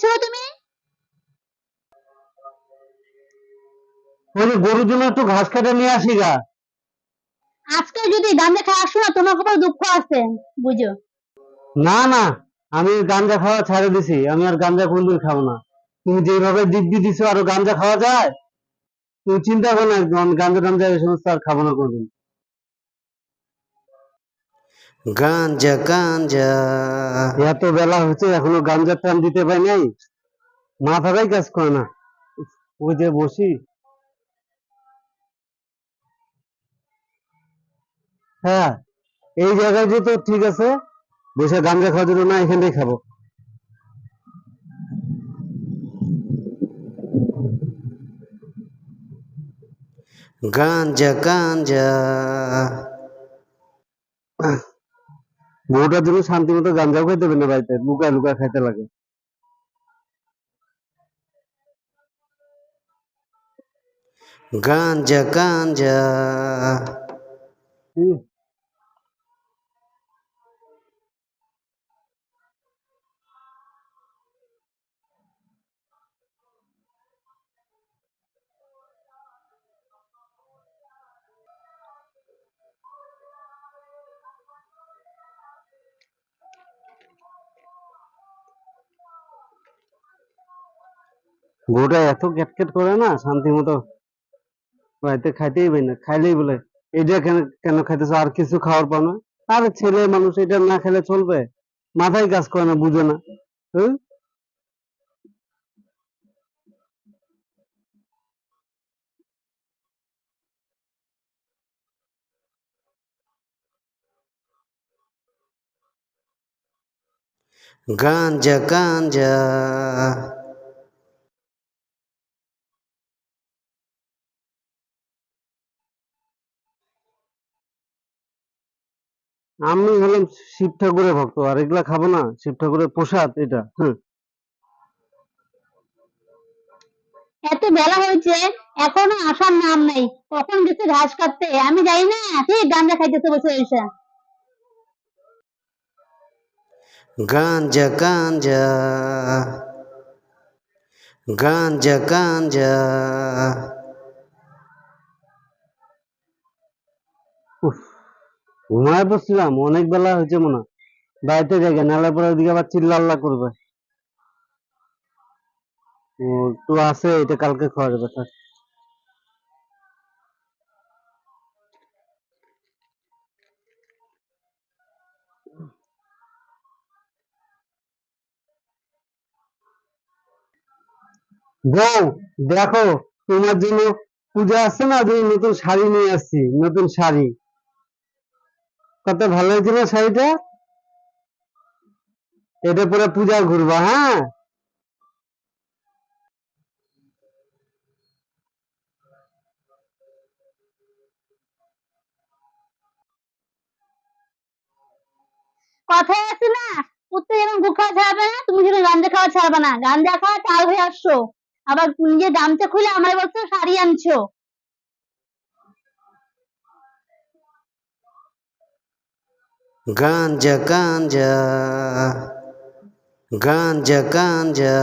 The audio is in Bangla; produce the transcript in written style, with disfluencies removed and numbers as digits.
খাইতেছো তুমি? ওই যে গরুর জন্য একটু ঘাস কেটে নিয়ে আসি গা। আজকে যদি গাঁজা খাওয়া আসো না, তোমার কপালে দুঃখ আছে, বুঝো। না না, আমি গাঞ্জা খাওয়া ছাড়ে দিছি, আমি আর গাঞ্জা কোনদিন খাবো না। তুমি যেভাবে দিব্যি দিছো আরো গাঞ্জা খাওয়া যায়? তুমি চিন্তা করো না, গাঞ্জা টাঞ্জা এই সমস্ত আর খাবো না কোনদিন। গাঞ্জা গাঞ্জা এত বেলা হচ্ছে এখনো গাঞ্জার টান দিতে পাই নাই, মাথাটাই কাজ করে না। ওই যে বসি, হ্যাঁ এই জায়গায় যে তো ঠিক আছে, বসে গাঞ্জা খাওয়ার জন্য না, এখানেই খাবো। গাঞ্জা গাঞ্জা বউটার জন্য শান্তি মতো গাঞ্জাও খাইতে হবে না, বাড়িতে লুকায় লুকায় খাইতে লাগে। গাঞ্জা গাঞ্জা হুম, বউটা এত ক্যাটক্যাট করে না, শান্তি মতো বাড়িতে খাইতেই পাই না, খাইলেই বলে এটা কেন কেন খাইতেছো, আর কিছু খাওয়ার পাও না? আরে ছেলে মানুষ, এটা না খেলে চলবে? মাথায় কাজ করে না, বুঝে না। হ্যাঁ, গাঞ্জা গাঞ্জা আমি হলাম শিব ঠাকুরের ভক্ত, আর এগুলা খাবো না? শিব ঠাকুরের প্রসাদ এটা। হ্যাঁ, এত বেলা হয়েছে, এখনো আসার নাম নাই। কখন গেছে ঘাস কাটতে আমি যাই না, ঠিক গাঁজা খাইতেছে বসে এসে। গাঞ্জা গাঞ্জা গাঞ্জা গাঞ্জা উফ, ঘুমায় বসছিলাম, অনেক বেলা হয়েছে মনে হয়। বাড়িতে যাই, নাহলে পরে ওইদিকে আবার চিল্লা আল্লাহ করবে। ও একটু আছে, এটা কালকে খাওয়া যাবে, থাক। বউ, দেখো, তোমার জন্য পূজা আসছে না, যে নতুন শাড়ি নিয়ে আসছি, নতুন শাড়ি। কত ভালো হয়েছে না শাড়িটা? এটা পরে পূজা ঘুরবা, হ্যাঁ? কথায় আছে না, কুত্তে যেমন গুখা ছাড়বে না, তুমি যেন গাঁজা খাওয়া ছাড়বে না। গাঁজা খাওয়া চাল হয়ে আসছো, আবার নিজে গামছা খুলে আমার বলছো শাড়ি আনছো। গাঞ্জা গাঞ্জা গাঞ্জা গাঞ্জা